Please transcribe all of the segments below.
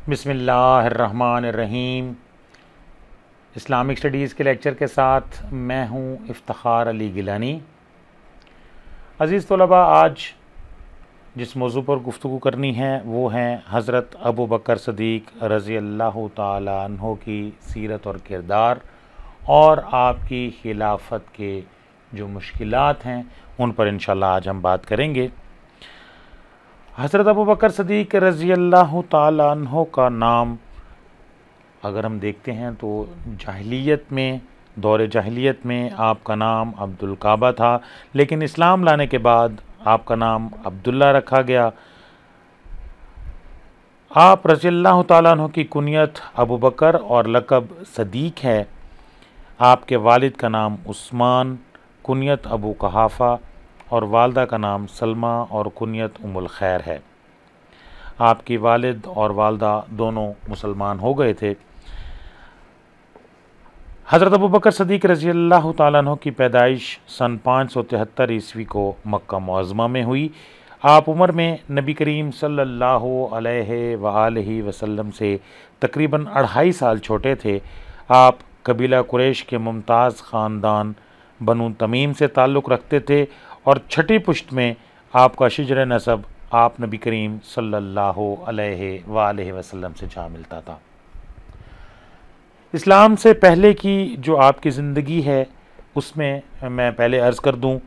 بسم اللہ الرحمن الرحیم۔ اسلامک سٹڈیز کے لیکچر کے ساتھ میں ہوں افتخار علی گیلانی۔ عزیز طلباء، آج جس موضوع پر گفتگو کرنی ہے وہ ہیں حضرت ابو بکر صدیق رضی اللہ تعالیٰ عنہ کی سیرت اور کردار، اور آپ کی خلافت کے جو مشکلات ہیں ان پر انشاءاللہ آج ہم بات کریں گے۔ حضرت ابو بکر صدیق رضی اللہ تعالیٰ عنہ کا نام اگر ہم دیکھتے ہیں تو دور جاہلیت میں آپ کا نام عبد الکعبہ تھا، لیکن اسلام لانے کے بعد آپ کا نام عبداللہ رکھا گیا۔ آپ رضی اللہ تعالیٰ عنہ کی کنیت ابو بکر اور لقب صدیق ہے۔ آپ کے والد کا نام عثمان، کنیت ابو قحافہ، اور والدہ کا نام سلمہ اور کنیت ام الخیر ہے۔ آپ کی والد اور والدہ دونوں مسلمان ہو گئے تھے۔ حضرت ابو بکر صدیق رضی اللہ تعالیٰ عنہ کی پیدائش سن 573 عیسوی کو مکہ معظمہ میں ہوئی۔ آپ عمر میں نبی کریم صلی اللہ علیہ وآلہ وسلم سے تقریباً 2.5 سال چھوٹے تھے۔ آپ قبیلہ قریش کے ممتاز خاندان بنو تمیم سے تعلق رکھتے تھے، اور چھٹی پشت میں آپ کا شجر نسب آپ نبی کریم صلی اللہ علیہ وآلہ وسلم سے جا ملتا تھا۔ اسلام سے پہلے کی جو آپ کی زندگی ہے اس میں میں پہلے عرض کر دوں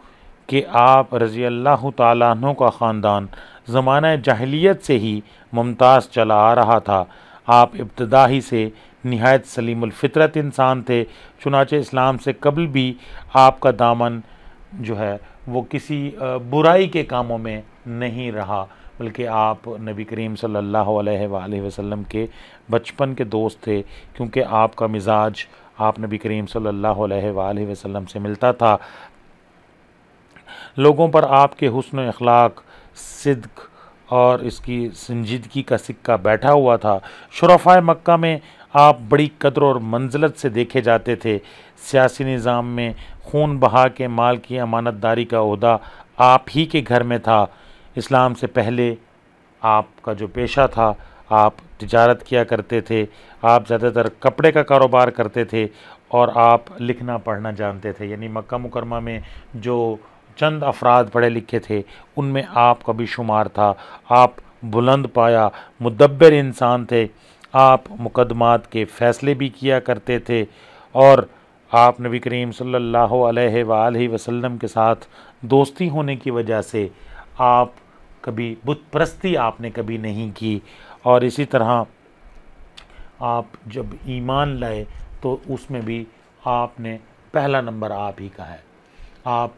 کہ آپ رضی اللہ تعالیٰ عنہ کا خاندان زمانہ جاہلیت سے ہی ممتاز چلا آ رہا تھا۔ آپ ابتدا ہی سے نہایت سلیم الفطرت انسان تھے، چنانچہ اسلام سے قبل بھی آپ کا دامن جو ہے وہ کسی برائی کے کاموں میں نہیں رہا، بلکہ آپ نبی کریم صلی اللہ علیہ وآلہ وسلم کے بچپن کے دوست تھے، کیونکہ آپ کا مزاج آپ نبی کریم صلی اللہ علیہ وآلہ وسلم سے ملتا تھا۔ لوگوں پر آپ کے حسن و اخلاق، صدق اور اس کی سنجیدگی کا سکہ بیٹھا ہوا تھا۔ شرفاء مکہ میں آپ بڑی قدر اور منزلت سے دیکھے جاتے تھے۔ سیاسی نظام میں خون بہا کے مال کی امانت داری کا عہدہ آپ ہی کے گھر میں تھا۔ اسلام سے پہلے آپ کا جو پیشہ تھا، آپ تجارت کیا کرتے تھے۔ آپ زیادہ تر کپڑے کا کاروبار کرتے تھے، اور آپ لکھنا پڑھنا جانتے تھے، یعنی مکہ مکرمہ میں جو چند افراد پڑھے لکھے تھے ان میں آپ کا بھی شمار تھا۔ آپ بلند پایا مدبر انسان تھے۔ آپ مقدمات کے فیصلے بھی کیا کرتے تھے، اور آپ نبی کریم صلی اللہ علیہ وآلہ وسلم کے ساتھ دوستی ہونے کی وجہ سے آپ کبھی بت پرستی آپ نے کبھی نہیں کی، اور اسی طرح آپ جب ایمان لائے تو اس میں بھی آپ نے پہلا نمبر آپ ہی کا ہے۔ آپ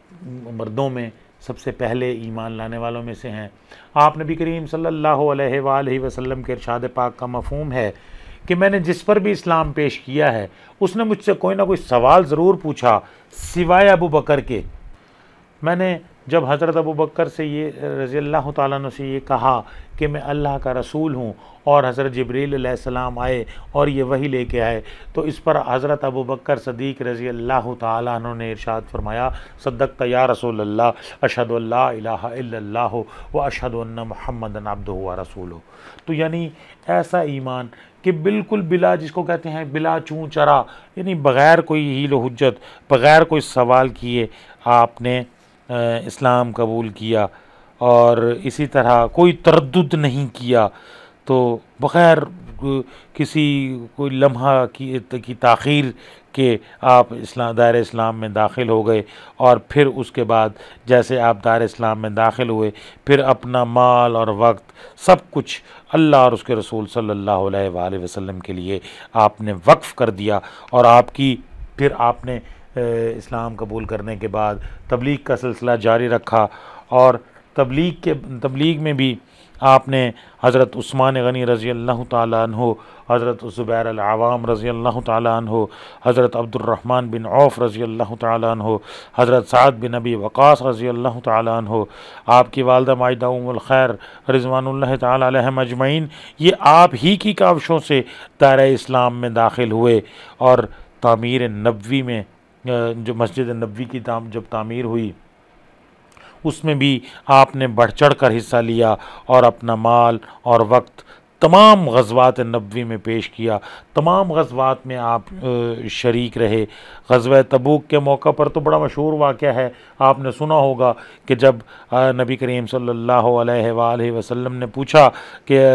مردوں میں سب سے پہلے ایمان لانے والوں میں سے ہیں۔ آپ نبی کریم صلی اللہ علیہ وآلہ وسلم کے ارشاد پاک کا مفہوم ہے کہ میں نے جس پر بھی اسلام پیش کیا ہے اس نے مجھ سے کوئی نہ کوئی سوال ضرور پوچھا، سوائے ابو بکر کے۔ میں نے جب حضرت ابو بکر سے یہ رضی اللہ تعالیٰ عنہ سے یہ کہا کہ میں اللہ کا رسول ہوں، اور حضرت جبریل علیہ السلام آئے اور یہ وحی لے کے آئے، تو اس پر حضرت ابو بکر صدیق رضی اللہ تعالیٰ عنہ نے ارشاد فرمایا، صدقت یا رسول اللہ، اشہد ان لا الہ الا اللہ و اشہد ان محمدًا عبدہ و رسولہ۔ تو یعنی ایسا ایمان کہ بالکل بلا، جس کو کہتے ہیں بلا چوں چرا، یعنی بغیر کوئی حیل و حجت، بغیر کوئی سوال کیے آپ نے اسلام قبول کیا، اور اسی طرح کوئی تردد نہیں کیا، تو بغیر کوئی لمحہ کی تاخیر کے آپ دائرہ اسلام میں داخل ہو گئے، اور پھر اس کے بعد جیسے آپ دائرہ اسلام میں داخل ہوئے، پھر اپنا مال اور وقت سب کچھ اللہ اور اس کے رسول صلی اللہ علیہ وآلہ وسلم کے لیے آپ نے وقف کر دیا، اور پھر آپ نے اسلام قبول کرنے کے بعد تبلیغ کا سلسلہ جاری رکھا، اور تبلیغ میں بھی آپ نے حضرت عثمان غنی رضی اللہ تعالیٰ عنہ، حضرت زبیر العوام رضی اللہ تعالیٰ عنہ، حضرت عبد الرحمن بن عوف رضی اللہ تعالیٰ عنہ، حضرت سعد بن ابی وقاص رضی اللہ تعالیٰ عنہ، آپ کی والدہ مائدہ ام الخیر رضوان اللہ تعالیٰ علیہم اجمعین، یہ آپ ہی کی کاوشوں سے دائرہ اسلام میں داخل ہوئے، اور تعمیر نبوی میں جو مسجد نبوی کی جب تعمیر ہوئی اس میں بھی آپ نے بڑھ چڑھ کر حصہ لیا، اور اپنا مال اور وقت تمام غزوات نبوی میں پیش کیا، تمام غزوات میں آپ شریک رہے۔ غزوہ تبوک کے موقع پر تو بڑا مشہور واقعہ ہے، آپ نے سنا ہوگا کہ جب نبی کریم صلی اللہ علیہ وآلہ وسلم نے پوچھا کہ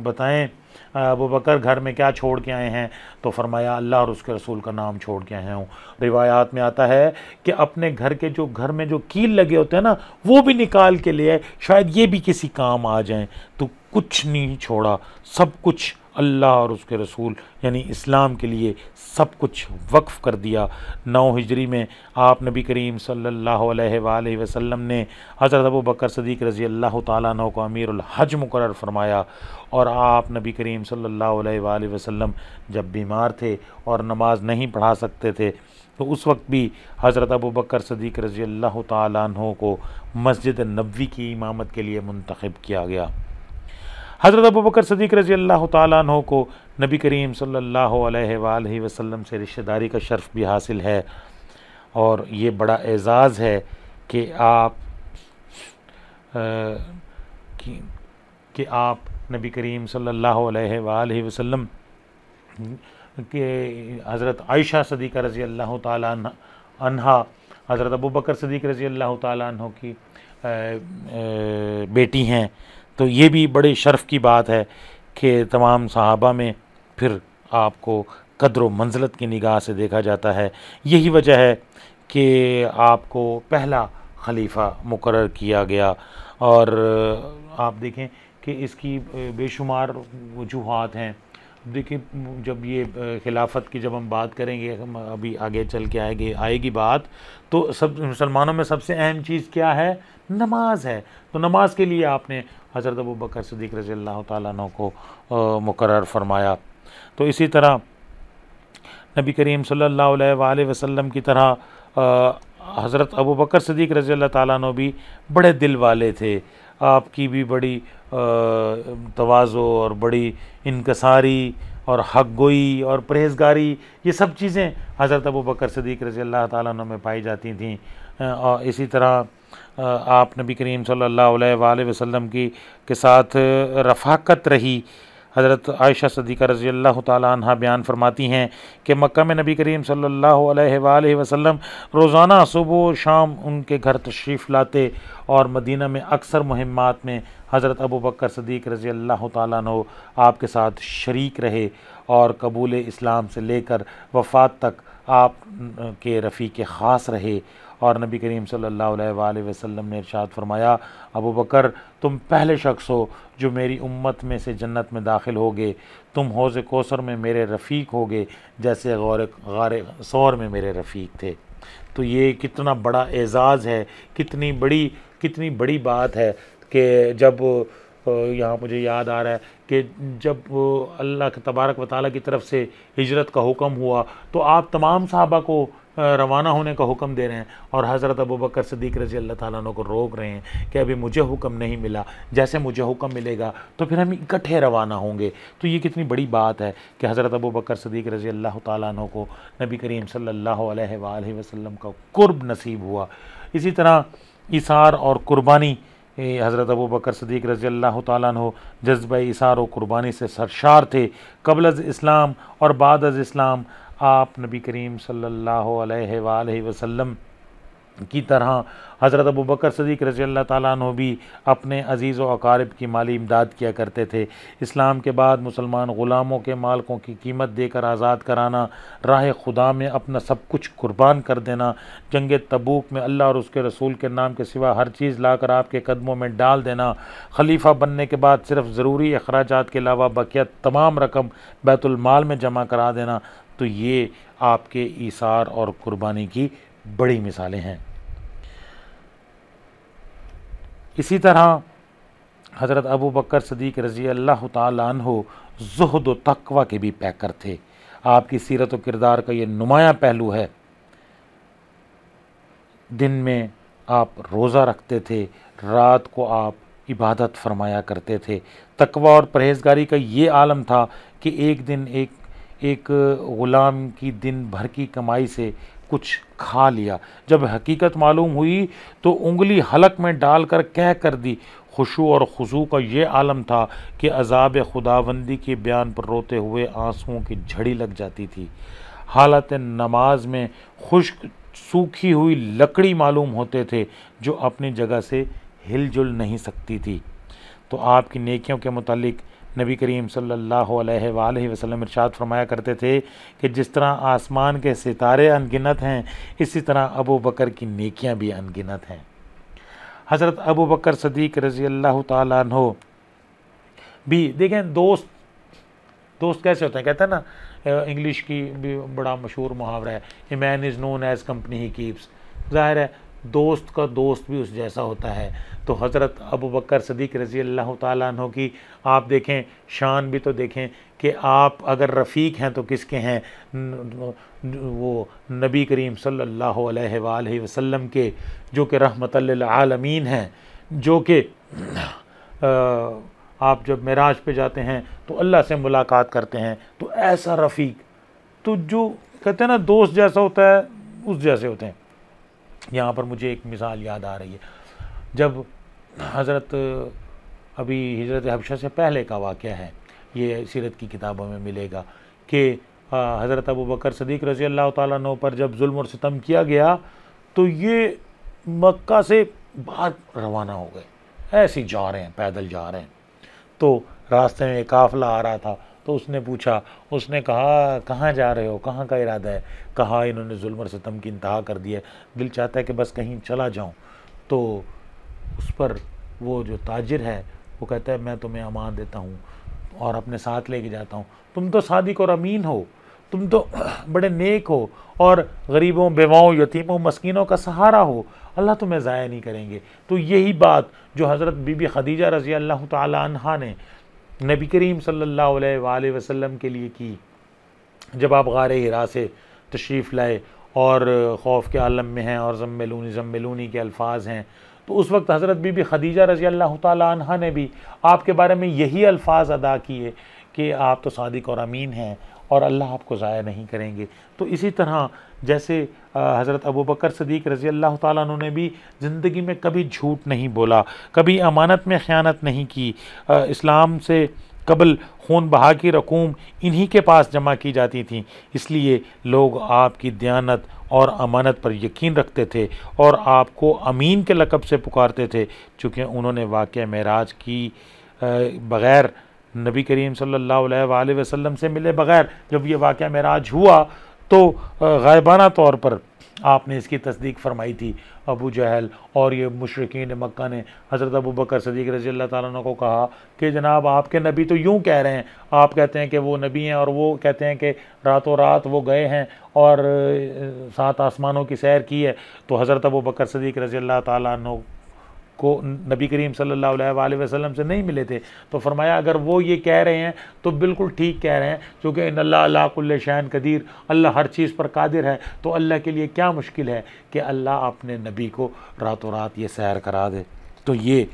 بتائیں ابو بکر گھر میں کیا چھوڑ کے آئے ہیں، تو فرمایا اللہ اور اس کے رسول کا نام چھوڑ کے آئے ہوں۔ روایات میں آتا ہے کہ اپنے گھر میں جو کیل لگے ہوتے ہیں نا وہ بھی نکال کے لے آئے، شاید یہ بھی کسی کام آ جائیں، تو کچھ نہیں چھوڑا، سب کچھ اللہ اور اس کے رسول یعنی اسلام کے لیے سب کچھ وقف کر دیا۔ 9 ہجری میں آپ نبی کریم صلی اللہ علیہ وآلہ وسلم نے حضرت ابو بکر صدیق رضی اللہ تعالیٰ عنہ کو امیر الحج مقرر فرمایا، اور آپ نبی کریم صلی اللہ علیہ وآلہ وسلم جب بیمار تھے اور نماز نہیں پڑھا سکتے تھے تو اس وقت بھی حضرت ابو بکر صدیق رضی اللہ تعالیٰ عنہ کو مسجد نبوی کی امامت کے لیے منتخب کیا گیا۔ حضرت ابو بکر صدیق رضی اللہ تعالیٰ عنہ کو نبی کریم صلی اللہ علیہ وآلہ وسلم سے رشتہ داری کا شرف بھی حاصل ہے، اور یہ بڑا اعزاز ہے کہ آپ نبی کریم صلی اللہ علیہ وآلہ وسلم کہ حضرت عائشہ صدیقہ رضی اللہ تعالیٰ عنہا حضرت ابو بکر صدیق رضی اللہ تعالیٰ عنہ کی بیٹی ہیں، تو یہ بھی بڑے شرف کی بات ہے کہ تمام صحابہ میں پھر آپ کو قدر و منزلت کی نگاہ سے دیکھا جاتا ہے۔ یہی وجہ ہے کہ آپ کو پہلا خلیفہ مقرر کیا گیا، اور آپ دیکھیں کہ اس کی بے شمار وجوہات ہیں۔ دیکھیں جب یہ خلافت کی جب ہم بات کریں گے، ہم ابھی آگے چل کے آئے گی بات، تو سب مسلمانوں میں سب سے اہم چیز کیا ہے؟ نماز ہے۔ تو نماز کے لیے آپ نے حضرت ابو بکر صدیق رضی اللہ تعالیٰ عنہ کو مقرر فرمایا۔ تو اسی طرح نبی کریم صلی اللہ علیہ وآلہ وسلم کی طرح حضرت ابو بکر صدیق رضی اللہ تعالیٰ عنہ بھی بڑے دل والے تھے، آپ کی بھی بڑی تواضع اور بڑی انکساری اور حق گوئی اور پرہیزگاری، یہ سب چیزیں حضرت ابو بکر صدیق رضی اللہ تعالیٰ عنہ میں پائی جاتی تھیں۔ اور اسی طرح آپ نبی کریم صلی اللہ علیہ وآلہ وسلم کے ساتھ رفاقت رہی۔ حضرت عائشہ صدیقہ رضی اللہ تعالیٰ عنہ بیان فرماتی ہیں کہ مکہ میں نبی کریم صلی اللہ علیہ وآلہ وسلم روزانہ صبح و شام ان کے گھر تشریف لاتے، اور مدینہ میں اکثر مہمات میں حضرت ابو بکر صدیق رضی اللہ تعالیٰ عنہ آپ کے ساتھ شریک رہے، اور قبول اسلام سے لے کر وفات تک آپ کے رفیق خاص رہے۔ اور نبی کریم صلی اللہ علیہ وآلہ وسلم نے ارشاد فرمایا، ابو بکر تم پہلے شخص ہو جو میری امت میں سے جنت میں داخل ہوگے، تم حوض کوثر میں میرے رفیق ہوگے جیسے غار ثور میں میرے رفیق تھے۔ تو یہ کتنا بڑا اعزاز ہے، کتنی بڑی بات ہے کہ جب یہاں مجھے یاد آ رہا ہے کہ جب اللہ تبارک و تعالیٰ کی طرف سے ہجرت کا حکم ہوا تو آپ تمام صحابہ کو روانہ ہونے کا حکم دے رہے ہیں، اور حضرت ابو بکر صدیق رضی اللہ تعالیٰ عنہ کو روک رہے ہیں کہ ابھی مجھے حکم نہیں ملا، جیسے مجھے حکم ملے گا تو پھر ہم اکٹھے روانہ ہوں گے۔ تو یہ کتنی بڑی بات ہے کہ حضرت ابو بکر صدیق رضی اللہ تعالیٰ عنہ کو نبی کریم صلی اللہ علیہ وآلہ وسلم کا قرب نصیب ہوا۔ اسی طرح ایثار اور قربانی، حضرت ابو بکر صدیق رضی اللہ تعالیٰ عنہ جذبہ ایثار و قربانی سے سرشار تھے۔ قبل از اسلام اور بعد از اسلام آپ نبی کریم صلی اللہ علیہ وآلہ وسلم کی طرح حضرت ابو بکر صدیق رضی اللہ تعالیٰ عنہ بھی اپنے عزیز و اقارب کی مالی امداد کیا کرتے تھے۔ اسلام کے بعد مسلمان غلاموں کے مالکوں کی قیمت دے کر آزاد کرانا، راہ خدا میں اپنا سب کچھ قربان کر دینا، جنگ تبوک میں اللہ اور اس کے رسول کے نام کے سوا ہر چیز لا کر آپ کے قدموں میں ڈال دینا، خلیفہ بننے کے بعد صرف ضروری اخراجات کے علاوہ بقیہ تمام رقم بیت المال میں جمع کرا دینا، تو یہ آپ کے ایثار اور قربانی کی بڑی مثالیں ہیں۔ اسی طرح حضرت ابو بکر صدیق رضی اللہ تعالیٰ عنہ زہد و تقوی کے بھی پیکر تھے۔ آپ کی سیرت و کردار کا یہ نمایاں پہلو ہے۔ دن میں آپ روزہ رکھتے تھے، رات کو آپ عبادت فرمایا کرتے تھے۔ تقوی اور پرہیزگاری کا یہ عالم تھا کہ ایک دن ایک غلام کی دن بھر کی کمائی سے کچھ کھا لیا، جب حقیقت معلوم ہوئی تو انگلی حلق میں ڈال کر کہہ کر دی، خشوع اور خضوع کا یہ عالم تھا کہ عذاب خداوندی کے بیان پر روتے ہوئے آنسوؤں کی جھڑی لگ جاتی تھی۔ حالت نماز میں خشک سوکھی ہوئی لکڑی معلوم ہوتے تھے جو اپنی جگہ سے ہل جل نہیں سکتی تھی۔ تو آپ کی نیکیوں کے متعلق نبی کریم صلی اللہ علیہ وآلہ وسلم ارشاد فرمایا کرتے تھے کہ جس طرح آسمان کے ستارے ان گنت ہیں، اسی طرح ابو بکر کی نیکیاں بھی ان گنت ہیں۔ حضرت ابو بکر صدیق رضی اللہ تعالیٰ عنہ بھی دیکھیں، دوست کیسے ہوتے ہیں، کہتے ہیں نا انگلش کی بھی بڑا مشہور محاورہ ہے، a man is known his company he keeps. ظاہر ہے دوست کا دوست بھی اس جیسا ہوتا ہے۔ تو حضرت ابو بکر صدیق رضی اللہ تعالیٰ عنہ کی آپ دیکھیں شان بھی تو دیکھیں کہ آپ اگر رفیق ہیں تو کس کے ہیں، وہ نبی کریم صلی اللہ علیہ وآلہ وسلم کے، جو کہ رحمت للعالمین ہیں، جو کہ آپ جب معراج پہ جاتے ہیں تو اللہ سے ملاقات کرتے ہیں، تو ایسا رفیق تو جو کہتے ہیں نا دوست جیسا ہوتا ہے اس جیسے ہوتے ہیں۔ یہاں پر مجھے ایک مثال یاد آ رہی ہے، جب حضرت ابھی ہجرت حبشہ سے پہلے کا واقعہ ہے، یہ سیرت کی کتابوں میں ملے گا کہ حضرت ابو بکر صدیق رضی اللہ تعالیٰ عنہ پر جب ظلم اور ستم کیا گیا تو یہ مکہ سے باہر روانہ ہو گئے، ایسے جا رہے ہیں، پیدل جا رہے ہیں۔ تو راستے میں ایک قافلہ آ رہا تھا، تو اس نے پوچھا، اس نے کہا کہاں جا رہے ہو، کہاں کا ارادہ ہے؟ کہا انہوں نے ظلم اور ستم کی انتہا کر دی ہے، دل چاہتا ہے کہ بس کہیں چلا جاؤں۔ تو اس پر وہ جو تاجر ہے وہ کہتا ہے میں تمہیں امان دیتا ہوں اور اپنے ساتھ لے کے جاتا ہوں، تم تو صادق اور امین ہو، تم تو بڑے نیک ہو اور غریبوں بیواؤں یتیموں مسکینوں کا سہارا ہو، اللہ تمہیں ضائع نہیں کریں گے۔ تو یہی بات جو حضرت بی بی خدیجہ رضی اللہ تعالی عنہا نے نبی کریم صلی اللہ علیہ وآلہ وسلم کے لیے کی، جب آپ غار حرا سے تشریف لائے اور خوف کے عالم میں ہیں اور زملونی زملونی کے الفاظ ہیں، تو اس وقت حضرت بی بی خدیجہ رضی اللہ تعالی عنہا نے بھی آپ کے بارے میں یہی الفاظ ادا کیے کہ آپ تو صادق اور امین ہیں اور اللہ آپ کو ضائع نہیں کریں گے۔ تو اسی طرح جیسے حضرت ابو بکر صدیق رضی اللہ تعالیٰ عنہ نے بھی زندگی میں کبھی جھوٹ نہیں بولا، کبھی امانت میں خیانت نہیں کی۔ اسلام سے قبل خون بہا کی رقوم انہی کے پاس جمع کی جاتی تھیں، اس لیے لوگ آپ کی دیانت اور امانت پر یقین رکھتے تھے اور آپ کو امین کے لقب سے پکارتے تھے، چونکہ انہوں نے واقعہ معراج کی بغیر نبی کریم صلی اللہ علیہ وآلہ وسلم سے ملے بغیر جب یہ واقعہ معراج ہوا تو غائبانہ طور پر آپ نے اس کی تصدیق فرمائی تھی۔ ابو جہل اور یہ مشرکین مکہ نے حضرت ابو بکر صدیق رضی اللہ تعالیٰ عنہ کو کہا کہ جناب آپ کے نبی تو یوں کہہ رہے ہیں، آپ کہتے ہیں کہ وہ نبی ہیں اور وہ کہتے ہیں کہ راتوں رات وہ گئے ہیں اور 7 آسمانوں کی سیر کی ہے۔ تو حضرت ابو بکر صدیق رضی اللہ تعالیٰ عنہ کو نبی کریم صلی اللہ علیہ وآلہ وسلم سے نہیں ملے تھے، تو فرمایا اگر وہ یہ کہہ رہے ہیں تو بالکل ٹھیک کہہ رہے ہیں، کیونکہ ان اللہ علی کل شیء قدیر، اللہ ہر چیز پر قادر ہے، تو اللہ کے لیے کیا مشکل ہے کہ اللہ اپنے نبی کو راتوں رات یہ سیر کرا دے۔ تو یہ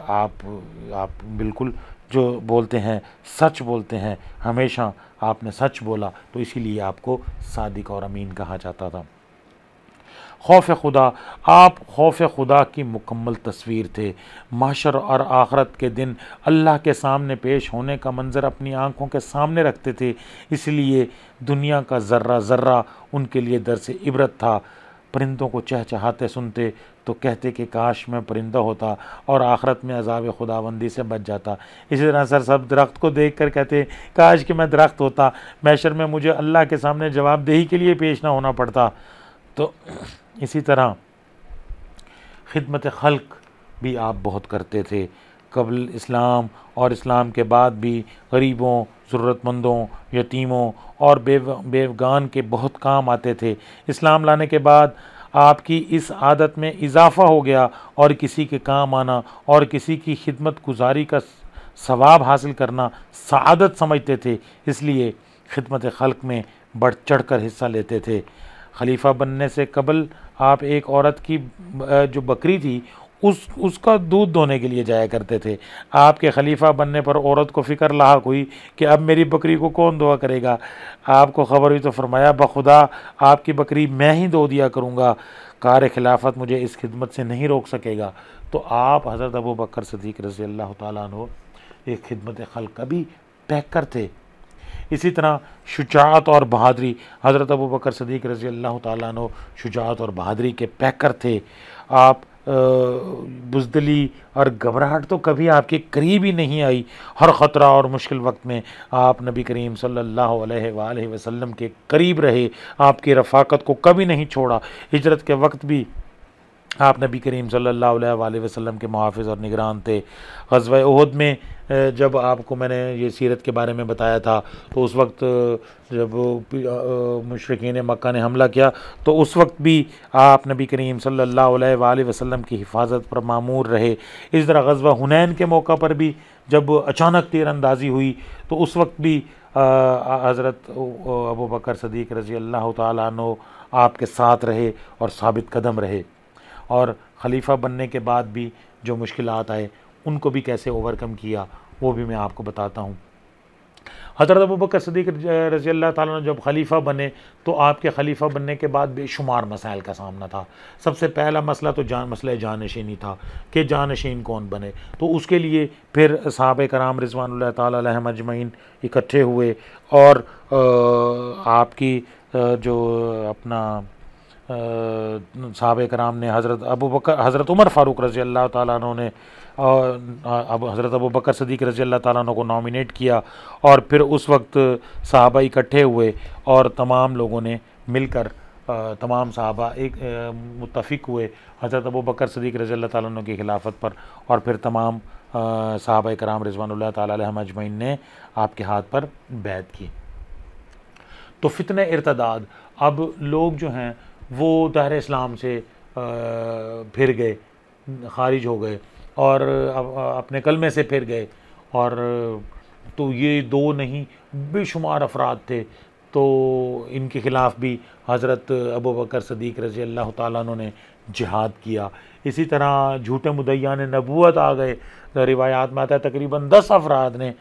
آپ بالکل جو بولتے ہیں سچ بولتے ہیں، ہمیشہ آپ نے سچ بولا، تو اسی لیے آپ کو صادق اور امین کہا جاتا تھا۔ خوف خدا، آپ خوف خدا کی مکمل تصویر تھے۔ محشر اور آخرت کے دن اللہ کے سامنے پیش ہونے کا منظر اپنی آنکھوں کے سامنے رکھتے تھے، اس لیے دنیا کا ذرہ ذرہ ان کے لیے درس عبرت تھا۔ پرندوں کو چہچہاتے سنتے تو کہتے کہ کاش میں پرندہ ہوتا اور آخرت میں عذاب خداوندی سے بچ جاتا۔ اسی طرح سرسبز درخت کو دیکھ کر کہتے کاش کہ میں درخت ہوتا، محشر میں مجھے اللہ کے سامنے جواب دہی کے لیے پیش نہ ہونا پڑتا۔ تو اسی طرح خدمت خلق بھی آپ بہت کرتے تھے، قبل اسلام اور اسلام کے بعد بھی غریبوں، ضرورت مندوں، یتیموں اور بیوگان کے بہت کام آتے تھے۔ اسلام لانے کے بعد آپ کی اس عادت میں اضافہ ہو گیا اور کسی کے کام آنا اور کسی کی خدمت گزاری کا ثواب حاصل کرنا سعادت سمجھتے تھے، اس لیے خدمت خلق میں بڑھ چڑھ کر حصہ لیتے تھے۔ خلیفہ بننے سے قبل آپ ایک عورت کی جو بکری تھی اس کا دودھ دونے کے لیے جایا کرتے تھے۔ آپ کے خلیفہ بننے پر عورت کو فکر لاحق ہوئی کہ اب میری بکری کو کون دعا کرے گا۔ آپ کو خبر ہوئی تو فرمایا بخدا آپ کی بکری میں ہی دو دیا کروں گا۔ کار خلافت مجھے اس خدمت سے نہیں روک سکے گا، تو آپ حضرت ابو بکر صدیق رضی اللہ تعالیٰ عنہ ایک خدمت خلق کا بھی پیکر تھے۔ اسی طرح شجاعت اور بہادری، حضرت ابو بکر صدیق رضی اللہ تعالیٰ عنہ شجاعت اور بہادری کے پیکر تھے۔ آپ بزدلی اور گھبراہٹ تو کبھی آپ کے قریب ہی نہیں آئی۔ ہر خطرہ اور مشکل وقت میں آپ نبی کریم صلی اللہ علیہ وآلہ وسلم کے قریب رہے، آپ کی رفاقت کو کبھی نہیں چھوڑا۔ ہجرت کے وقت بھی آپ نبی کریم صلی اللہ علیہ وآلہ وسلم کے محافظ اور نگران تھے۔ غزوہ احد میں جب آپ کو میں نے یہ سیرت کے بارے میں بتایا تھا، تو اس وقت جب مشرکین مکہ نے حملہ کیا تو اس وقت بھی آپ نبی کریم صلی اللہ علیہ وآلہ وسلم کی حفاظت پر مامور رہے۔ اس طرح غزوہ حنین کے موقع پر بھی جب اچانک تیر اندازی ہوئی تو اس وقت بھی حضرت ابو بکر صدیق رضی اللہ تعالیٰ عنہ آپ کے ساتھ رہے اور ثابت قدم رہے، اور خلیفہ بننے کے بعد بھی جو مشکلات آئے ان کو بھی کیسے اوورکم کیا وہ بھی میں آپ کو بتاتا ہوں۔ حضرت ابو بکر صدیق رضی اللہ تعالیٰ عنہ جب خلیفہ بنے تو آپ کے خلیفہ بننے کے بعد بے شمار مسائل کا سامنا تھا۔ سب سے پہلا مسئلہ تو مسئلہ جانشینی تھا کہ جانشین کون بنے، تو اس کے لیے پھر صحابہ کرام رضوان اللہ تعالیٰ علیہم اجمعین اکٹھے ہوئے، اور آپ کی جو اپنا صحابہ کرام نے حضرت عمر فاروق رضی اللہ تعالیٰ عنہ نے حضرت ابو بکر صدیق رضی اللہ تعالیٰ عنہ کو نامینیٹ کیا، اور پھر اس وقت صحابہ اکٹھے ہوئے اور تمام لوگوں نے مل کر تمام صحابہ ایک متفق ہوئے حضرت ابو بکر صدیق رضی اللہ تعالیٰ عنہ کی خلافت پر، اور پھر تمام صحابہ کرام رضوان اللہ تعالیٰ علیہم اجمعین نے آپ کے ہاتھ پر بیعت کی۔ تو فتنہ ارتداد، اب لوگ جو ہیں وہ دائرہ اسلام سے پھر گئے، خارج ہو گئے اور اپنے کلمے سے پھر گئے، اور تو یہ دو نہیں بے شمار افراد تھے، تو ان کے خلاف بھی حضرت ابو بکر صدیق رضی اللہ تعالیٰ عنہ نے جہاد کیا۔ اسی طرح جھوٹے مدعیان نبوت آ گئے، روایات میں آتا ہے تقریباً 10 افراد نے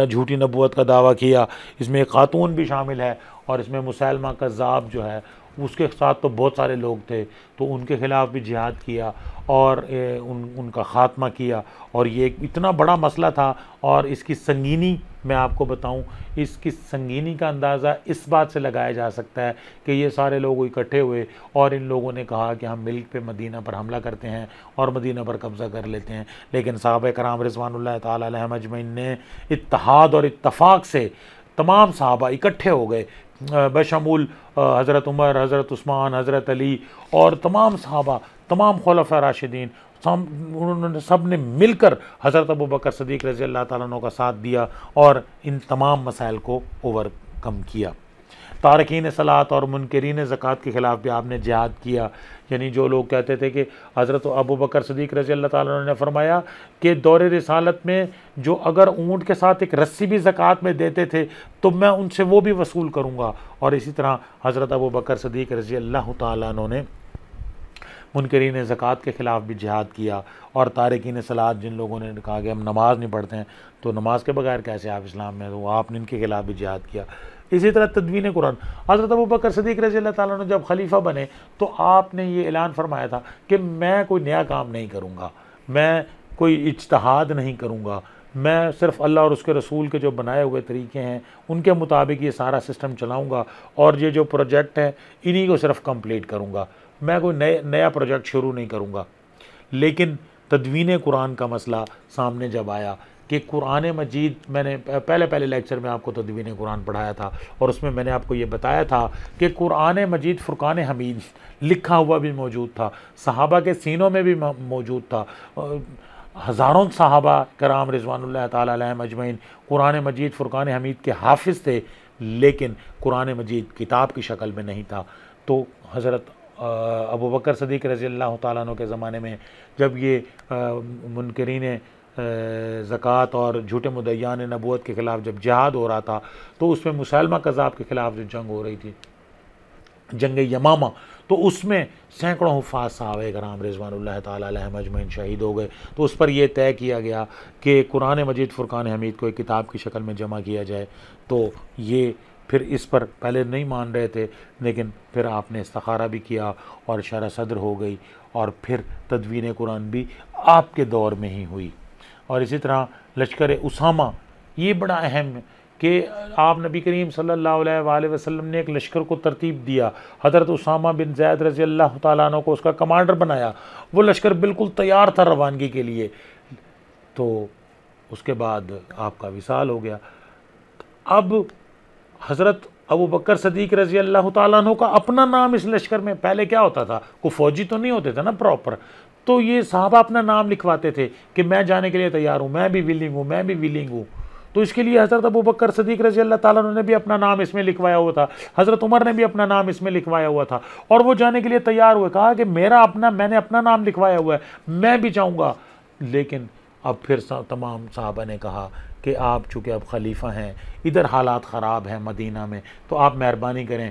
جھوٹی نبوت کا دعویٰ کیا، اس میں ایک خاتون بھی شامل ہے، اور اس میں مسیلمہ کذاب جو ہے اس کے ساتھ تو بہت سارے لوگ تھے، تو ان کے خلاف بھی جہاد کیا اور ان کا خاتمہ کیا۔ اور یہ ایک اتنا بڑا مسئلہ تھا، اور اس کی سنگینی میں آپ کو بتاؤں، اس کی سنگینی کا اندازہ اس بات سے لگایا جا سکتا ہے کہ یہ سارے لوگ اکٹھے ہوئے اور ان لوگوں نے کہا کہ ہم مل پہ مدینہ پر حملہ کرتے ہیں اور مدینہ پر قبضہ کر لیتے ہیں، لیکن صحابہ کرام رضوان اللہ تعالیٰ علیہم اجمعین نے اتحاد اور اتفاق سے تمام صحابہ اکٹھے ہو گئے، بشمول حضرت عمر، حضرت عثمان، حضرت علی اور تمام صحابہ، تمام خلفاء راشدین، انہوں نے سب نے مل کر حضرت ابو بکر صدیق رضی اللہ تعالیٰ عنہ کا ساتھ دیا اور ان تمام مسائل کو اوور کم کیا۔ تارکین صلاۃ اور منکرین زکوٰۃ کے خلاف بھی آپ نے جہاد کیا، یعنی جو لوگ کہتے تھے کہ حضرت ابو بکر صدیق رضی اللہ تعالیٰ عنہ نے فرمایا کہ دور رسالت میں جو اگر اونٹ کے ساتھ ایک رسی بھی زکوٰۃ میں دیتے تھے تو میں ان سے وہ بھی وصول کروں گا، اور اسی طرح حضرت ابو بکر صدیق رضی اللہ تعالیٰ عنہ نے منکرین زکوٰۃ کے خلاف بھی جہاد کیا، اور تارکین صلاۃ جن لوگوں نے کہا کہ ہم نماز نہیں پڑھتے ہیں تو نماز کے بغیر کیسے آپ اسلام میں، تو آپ نے ان کے خلاف بھی جہاد کیا۔ اسی طرح تدوین قرآن، حضرت ابو بکر صدیق رضی اللہ تعالیٰ عنہ جب خلیفہ بنے تو آپ نے یہ اعلان فرمایا تھا کہ میں کوئی نیا کام نہیں کروں گا، میں کوئی اجتہاد نہیں کروں گا، میں صرف اللہ اور اس کے رسول کے جو بنائے ہوئے طریقے ہیں ان کے مطابق یہ سارا سسٹم چلاؤں گا، اور یہ جو پروجیکٹ ہیں انہی کو صرف کمپلیٹ کروں گا، میں کوئی نیا پروجیکٹ شروع نہیں کروں گا۔ لیکن تدوین قرآن کا مسئلہ سامنے جب آیا کہ قرآن مجید، میں نے پہلے لیکچر میں آپ کو تدوین قرآن پڑھایا تھا، اور اس میں میں نے آپ کو یہ بتایا تھا کہ قرآن مجید فرقان حمید لکھا ہوا بھی موجود تھا، صحابہ کے سینوں میں بھی موجود تھا، ہزاروں صحابہ کرام رضوان اللہ تعالیٰ علیہم اجمعین قرآن مجید فرقان حمید کے حافظ تھے، لیکن قرآن مجید کتاب کی شکل میں نہیں تھا۔ تو حضرت ابو بکر صدیق رضی اللہ تعالیٰ عنہ کے زمانے میں جب یہ منکرین زکوٰۃ اور جھوٹے مدعیان نبوت کے خلاف جب جہاد ہو رہا تھا تو اس میں مسیلمہ کذاب کے خلاف جو جنگ ہو رہی تھی، جنگ یمامہ، تو اس میں سینکڑوں حفاظ صحابہ کرام رضوان اللہ تعالیٰ علیہم اجمعین شہید ہو گئے۔ تو اس پر یہ طے کیا گیا کہ قرآن مجید فرقان حمید کو ایک کتاب کی شکل میں جمع کیا جائے، تو یہ پھر اس پر پہلے نہیں مان رہے تھے، لیکن پھر آپ نے استخارہ بھی کیا اور شرح صدر ہو گئی، اور پھر تدوین قرآن بھی آپ کے دور میں ہی ہوئی۔ اور اسی طرح لشکر اسامہ، یہ بڑا اہم ہے کہ آپ نبی کریم صلی اللہ علیہ وآلہ وسلم نے ایک لشکر کو ترتیب دیا، حضرت اسامہ بن زید رضی اللہ تعالیٰ عنہ کو اس کا کمانڈر بنایا، وہ لشکر بالکل تیار تھا روانگی کے لیے، تو اس کے بعد آپ کا وصال ہو گیا۔ اب حضرت ابو بکر صدیق رضی اللہ تعالیٰ عنہ کا اپنا نام اس لشکر میں، پہلے کیا ہوتا تھا، کوئی فوجی تو نہیں ہوتے تھے نا پراپر، تو یہ صحابہ اپنا نام لکھواتے تھے کہ میں جانے کے لیے تیار ہوں، میں بھی ولنگ ہوں، میں بھی ولنگ ہوں۔ تو اس کے لیے حضرت ابو بکر صدیق رضی اللہ تعالیٰ عنہ نے بھی اپنا نام اس میں لکھوایا ہوا تھا، حضرت عمر نے بھی اپنا نام اس میں لکھوایا ہوا تھا، اور وہ جانے کے لیے تیار ہوئے، کہا کہ میں نے اپنا نام لکھوایا ہوا ہے، میں بھی جاؤں گا۔ لیکن اب پھر تمام صحابہ نے کہا کہ آپ چونکہ اب خلیفہ ہیں، ادھر حالات خراب ہیں مدینہ میں، تو آپ مہربانی کریں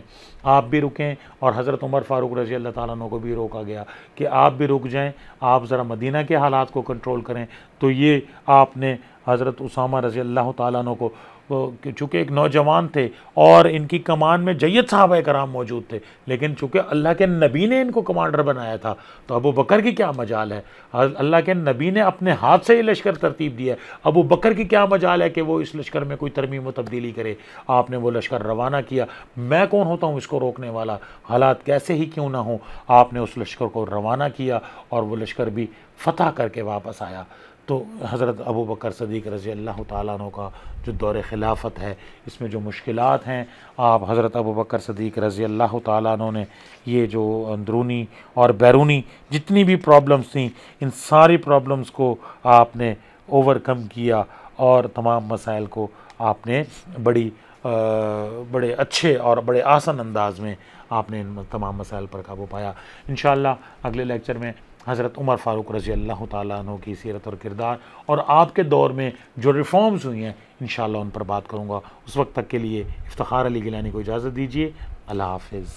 آپ بھی رکیں، اور حضرت عمر فاروق رضی اللہ تعالیٰ عنہ کو بھی روکا گیا کہ آپ بھی رک جائیں، آپ ذرا مدینہ کے حالات کو کنٹرول کریں۔ تو یہ آپ نے حضرت اسامہ رضی اللہ تعالیٰ عنہ کو، چونکہ ایک نوجوان تھے اور ان کی کمان میں جید صحابہ کرام موجود تھے، لیکن چونکہ اللہ کے نبی نے ان کو کمانڈر بنایا تھا، تو ابو بکر کی کیا مجال ہے، اللہ کے نبی نے اپنے ہاتھ سے یہ لشکر ترتیب دیا ہے، ابو بکر کی کیا مجال ہے کہ وہ اس لشکر میں کوئی ترمیم و تبدیلی کرے۔ آپ نے وہ لشکر روانہ کیا، میں کون ہوتا ہوں اس کو روکنے والا، حالات کیسے ہی کیوں نہ ہوں، آپ نے اس لشکر کو روانہ کیا، اور وہ لشکر بھی فتح کر کے واپس آیا۔ تو حضرت ابو بکر صدیق رضی اللہ تعالیٰ عنہ کا جو دور خلافت ہے، اس میں جو مشکلات ہیں، آپ حضرت ابو بکر صدیق رضی اللہ تعالیٰ عنہ نے یہ جو اندرونی اور بیرونی جتنی بھی پرابلمز تھیں، ان ساری پرابلمز کو آپ نے اوور کم کیا، اور تمام مسائل کو آپ نے بڑے اچھے اور بڑے آسان انداز میں آپ نے ان تمام مسائل پر قابو پایا۔ انشاءاللہ اگلے لیکچر میں حضرت عمر فاروق رضی اللہ تعالیٰ عنہ کی سیرت اور کردار، اور آپ کے دور میں جو ریفارمز ہوئی ہیں، انشاءاللہ ان پر بات کروں گا۔ اس وقت تک کے لیے افتخار علی گیلانی کو اجازت دیجیے، اللہ حافظ۔